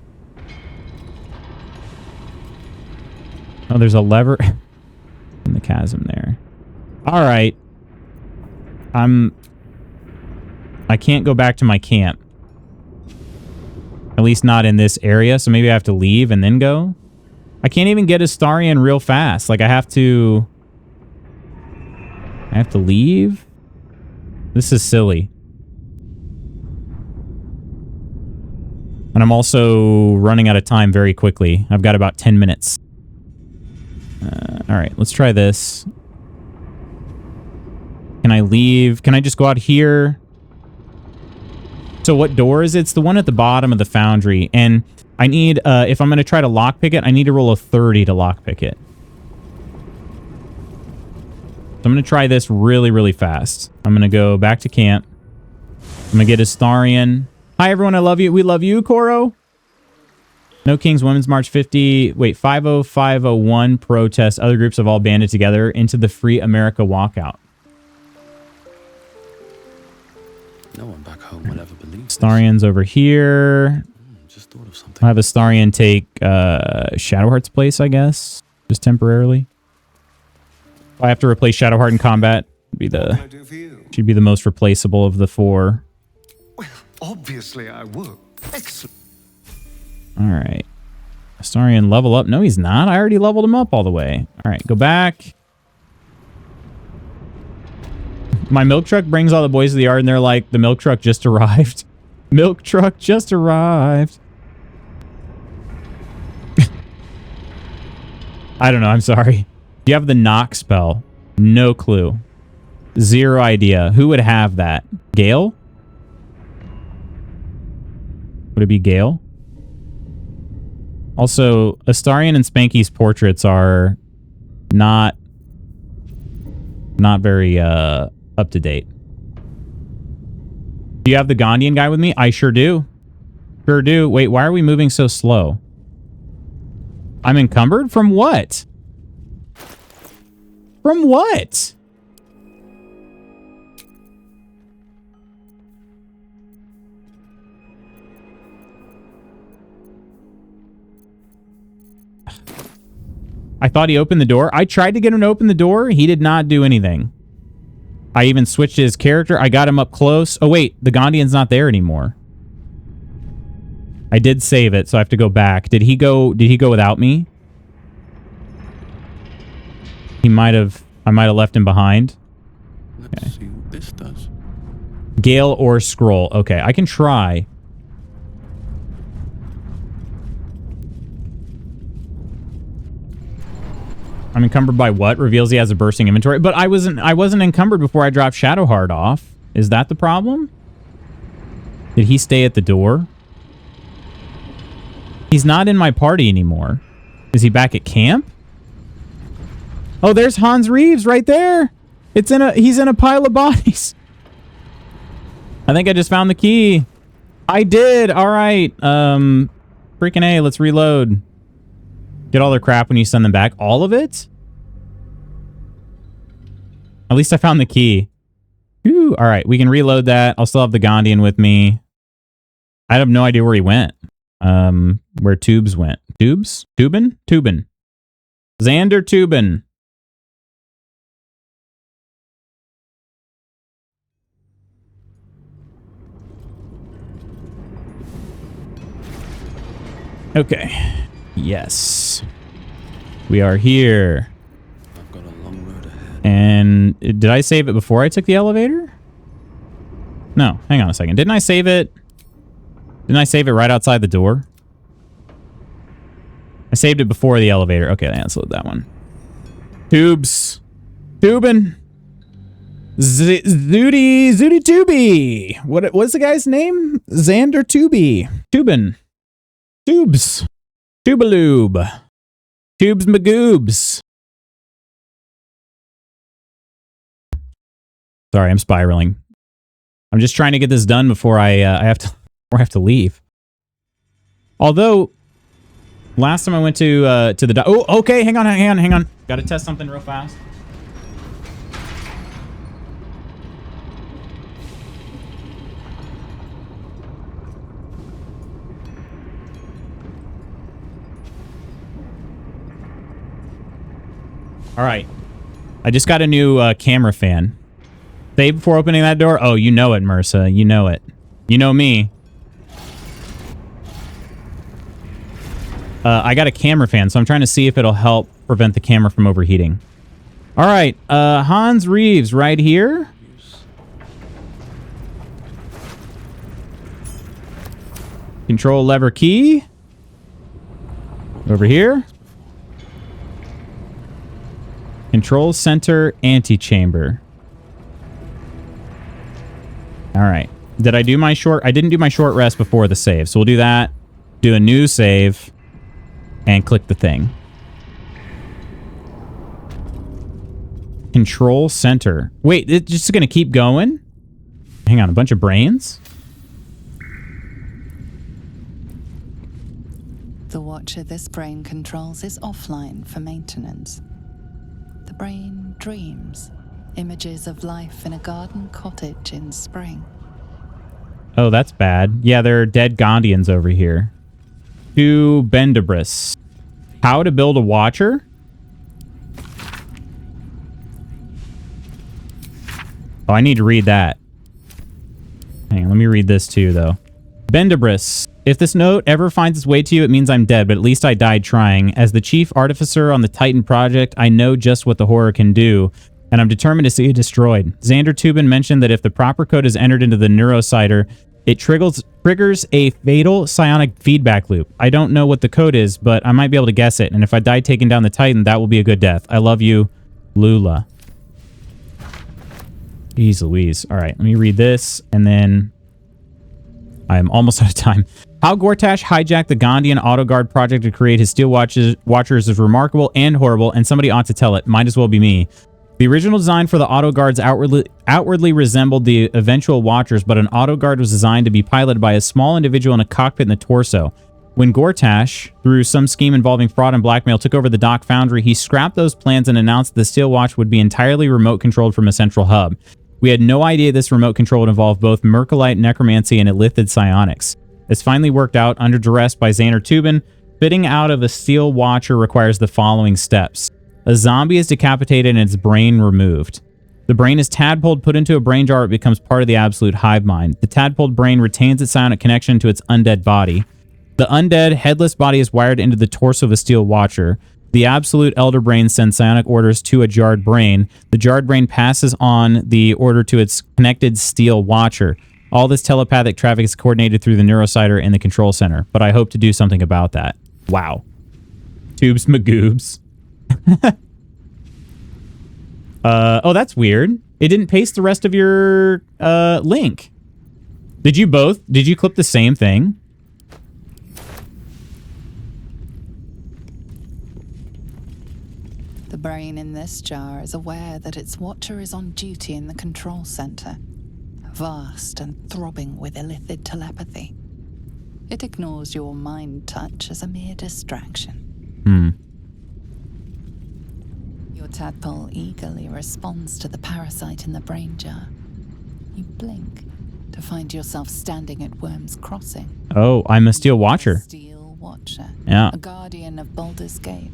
Oh, there's a lever in the chasm there. All right. I can't go back to my camp. At least not in this area, so maybe I have to leave and then go. I can't even get Astarion real fast. Like, I have to leave? This is silly. And I'm also running out of time very quickly. I've got about 10 minutes. All right, let's try this. Can I leave? Can I just go out here? So what door is it? It's the one at the bottom of the foundry. And I need, if I'm going to try to lockpick it, I need to roll a 30 to lockpick it. So I'm going to try this really, really fast. I'm going to go back to camp. I'm going to get Astarion. Hi, everyone. I love you. We love you, Koro. No Kings Women's March 50. Wait, 50501 protest. Other groups have all banded together into the Free America walkout. No one back home will ever believe Astarion's over here. Just thought of something. I'll have Astarion take Shadowheart's place, I guess. Just temporarily. If I have to replace Shadowheart in combat, she'd be the most replaceable of the four. Well, obviously I would. Excellent. All right. Astarion level up. No, he's not. I already leveled him up all the way. All right, go back. My milk truck brings all the boys to the yard, and they're like, the milk truck just arrived. Milk truck just arrived. I don't know. I'm sorry. Do you have the knock spell? No clue. Zero idea. Who would have that? Gale? Would it be Gale? Also, Astarion and Spanky's portraits are not very up to date. Do you have the Gondian guy with me? I sure do. Sure do. Wait, why are we moving so slow? I'm encumbered? From what? From what? I thought he opened the door. I tried to get him to open the door. He did not do anything. I even switched his character. I got him up close. Oh, wait. The Gondian's not there anymore. I did save it, so I have to go back. Did he go without me? He might have... I might have left him behind. Let's see what this does. Gale or scroll. Okay, I can try. I'm encumbered by what? Reveals he has a bursting inventory. But I wasn't encumbered before I dropped Shadowheart off. Is that the problem? Did he stay at the door? He's not in my party anymore. Is he back at camp? Oh, there's Hans Reeves right there. He's in a pile of bodies. I think I just found the key. I did. All right. Freaking A, let's reload. Get all their crap when you send them back. All of it? At least I found the key. Whew. All right, we can reload that. I'll still have the Gondian with me. I have no idea where he went. Where Tubes went. Tubes? Tubin? Tubin. Xander Tubin. Okay. Yes. We are here. I've got a long road ahead. And did I save it before I took the elevator? No, hang on a second. Didn't I save it? Didn't I save it right outside the door? I saved it before the elevator. Okay, let's load that one. Tubes. Tubin. Zooty Tubi. What's the guy's name? Xander Tubi. Tubin. Tubes. Tubaloob. Tubes Magoobs. Sorry, I'm spiraling. I'm just trying to get this done before I have to leave. Although last time I went to the oh, okay, hang on. Got to test something real fast. All right. I just got a new camera fan. Save before opening that door? Oh, you know it, Mersa. You know it. You know me. I got a camera fan, so I'm trying to see if it'll help prevent the camera from overheating. All right. Hans Reeves right here. Control lever key. Over here. Control center antechamber. All right. Did I do my short? I didn't do my short rest before the save. So we'll do that. Do a new save. And click the thing. Control center. Wait, it's just going to keep going? Hang on, a bunch of brains? The watcher this brain controls is offline for maintenance. The brain dreams. Images of life in a garden cottage in spring. Oh, that's bad. Yeah, there are dead Gondians over here. To Bendibris. How to build a watcher? Oh, I need to read that. Hang on, let me read this too, though. Bendibris. If this note ever finds its way to you, it means I'm dead, but at least I died trying. As the chief artificer on the Titan project, I know just what the horror can do, and I'm determined to see it destroyed. Xander Tubin mentioned that if the proper code is entered into the neurocider, it triggers a fatal psionic feedback loop. I don't know what the code is, but I might be able to guess it, and if I die taking down the Titan, that will be a good death. I love you, Lula. Jeez Louise. All right, let me read this, and then I'm almost out of time. How Gortash hijacked the Gondian Autoguard project to create his Steel Watchers is remarkable and horrible, and somebody ought to tell it. Might as well be me. The original design for the Autoguards outwardly resembled the eventual Watchers, but an Autoguard was designed to be piloted by a small individual in a cockpit in the torso. When Gortash, through some scheme involving fraud and blackmail, took over the Dock Foundry, he scrapped those plans and announced the Steel Watch would be entirely remote-controlled from a central hub. We had no idea this remote control would involve both Mercolite necromancy and Illithid psionics. This finally worked out under duress by Xander Tubin. Fitting out of a Steel Watcher requires the following steps. A zombie is decapitated and its brain removed. The brain is tadpoled, put into a brain jar, it becomes part of the absolute hive mind. The tadpoled brain retains its psionic connection to its undead body. The undead, headless body is wired into the torso of a Steel Watcher. The absolute elder brain sends psionic orders to a jarred brain. The jarred brain passes on the order to its connected Steel Watcher. All this telepathic traffic is coordinated through the neurocider in the control center, but I hope to do something about that. Wow. Tubes Magoobs. Oh, that's weird. It didn't paste the rest of your link. Did you clip the same thing? The brain in this jar is aware that its watcher is on duty in the control center, vast and throbbing with illithid telepathy. It ignores your mind touch as a mere distraction. Your tadpole eagerly responds to the parasite in the brain jar. You blink to find yourself standing at Worm's Crossing. Oh, I'm a Steel Watcher. Steel Watcher. Yeah. A guardian of Baldur's Gate.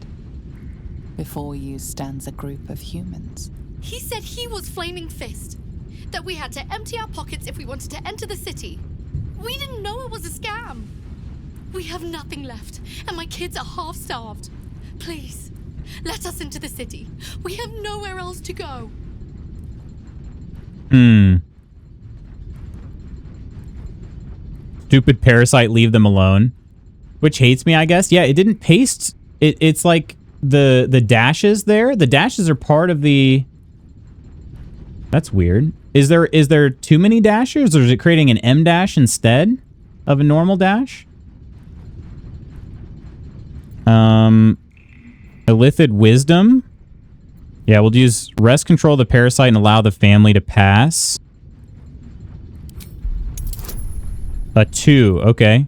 Before you stands a group of humans. He said he was Flaming Fist. That we had to empty our pockets if we wanted to enter the city. We didn't know it was a scam. We have nothing left, and my kids are half-starved. Please, let us into the city. We have nowhere else to go. Stupid parasite, leave them alone. Which hates me, I guess. Yeah, it didn't paste. It's like the dashes there. The dashes are part of the... That's weird. Is there too many dashes, or is it creating an M dash instead of a normal dash? Illithid wisdom. Yeah, we'll use rest control of the parasite and allow the family to pass. A 2, okay.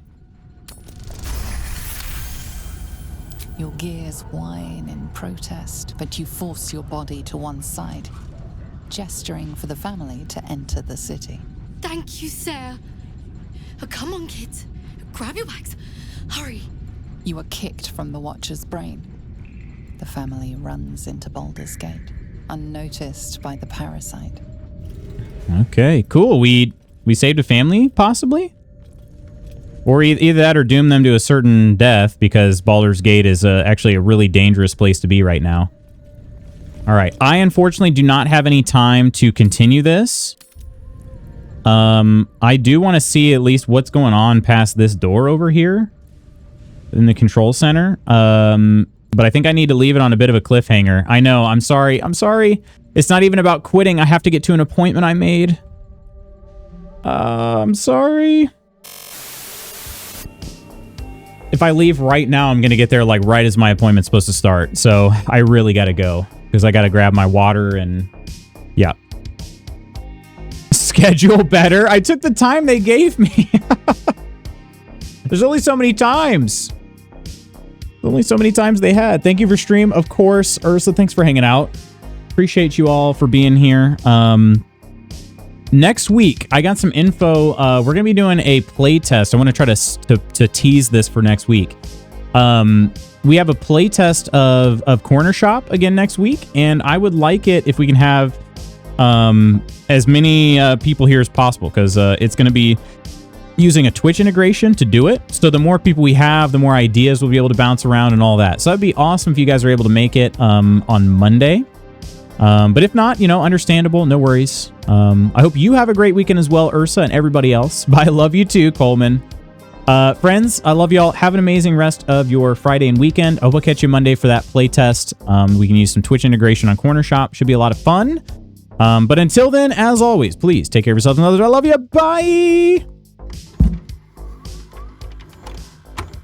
Your gears whine in protest, but you force your body to one side, gesturing for the family to enter the city. Thank you, Sarah. Come on, kids. Grab your bags. Hurry. You are kicked from the Watcher's brain. The family runs into Baldur's Gate, unnoticed by the parasite. Okay, cool. We saved a family, possibly? Or either that or doom them to a certain death, because Baldur's Gate is actually a really dangerous place to be right now. All right. I unfortunately do not have any time to continue this. I do want to see at least what's going on past this door over here in the control center. But I think I need to leave it on a bit of a cliffhanger. I know. I'm sorry. I'm sorry. It's not even about quitting. I have to get to an appointment I made. I'm sorry. If I leave right now, I'm going to get there like right as my appointment's supposed to start. So I really got to go because I got to grab my water and yeah. Schedule better. I took the time they gave me. There's only so many times. Only so many times they had. Thank you for stream. Of course, Ursa, thanks for hanging out. Appreciate you all for being here. Next week, I got some info. We're going to be doing a play test. I want to try to tease this for next week. We have a play test of Corner Shop again next week, and I would like it if we can have as many people here as possible, because it's going to be using a Twitch integration to do it. So the more people we have, the more ideas we'll be able to bounce around and all that. So that'd be awesome if you guys are able to make it on Monday. But if not, you know, understandable, no worries. I hope you have a great weekend as well, Ursa, and everybody else. But I love you too, Coleman. Friends, I love y'all. Have an amazing rest of your Friday and weekend. I hope I'll catch you Monday for that playtest. We can use some Twitch integration on Corner Shop. Should be a lot of fun. But until then, as always, please take care of yourselves and others. I love you. Bye!